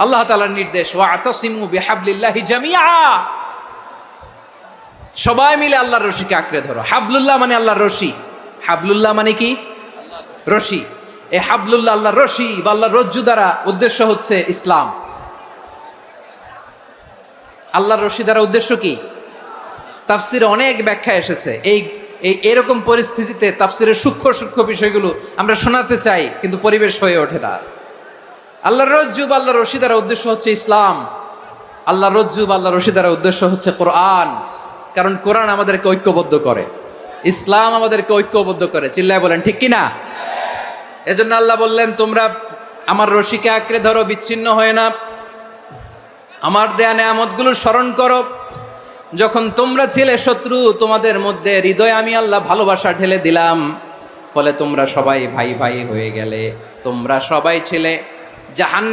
আল্লাহ তাআলার নির্দেশ ওয়াতাসিমু বিহাবলিল্লাহি জামিআ, সবাই মিলে আল্লাহর রশিকে আঁকড়ে ধরো। হাবলুল্লাহ মানে আল্লাহর রশি, হাবলুল্লাহ মানে কি? রশি। এই হাবলুল্লাহ আল্লাহর রশি বা আল্লাহর রজ্জু দ্বারা উদ্দেশ্য হচ্ছে ইসলাম। আল্লাহর রশি দ্বারা উদ্দেশ্য কি? তাফসিরে অনেক ব্যাখ্যা এসেছে। এরকম পরিস্থিতিতে তাফসিরের সূক্ষ্ম সূক্ষ্ম বিষয়গুলো আমরা শোনাতে চাই, কিন্তু পরিবেশ হয়ে ওঠে না। আল্লাহর রজ্জু বা আল্লাহর রশি দ্বারা উদ্দেশ্য হচ্ছে ইসলাম। আল্লাহর রজ্জু বা আল্লাহর রশি দ্বারা উদ্দেশ্য হচ্ছে কোরআন, কারণ কোরআন আমাদেরকে ঐক্যবদ্ধ করে, ইসলাম আমাদেরকে ঐক্যবদ্ধ করে। চিল্লায় বলেন ঠিক কিনা? এজন্য আল্লাহ বললেন, তোমরা আমার রশিকে আঁকড়ে ধরো, বিচ্ছিন্ন হয়ে না। আমার দেয়া নেয়ামতগুলো স্মরণ করো। যখন তোমরা ছিলে শত্রু, তোমাদের মধ্যে হৃদয়ে আমি আল্লাহ ভালোবাসা ঢেলে দিলাম, ফলে তোমরা সবাই ভাই ভাই হয়ে গেলে। তোমরা সবাই ছিলে জাহান্নাম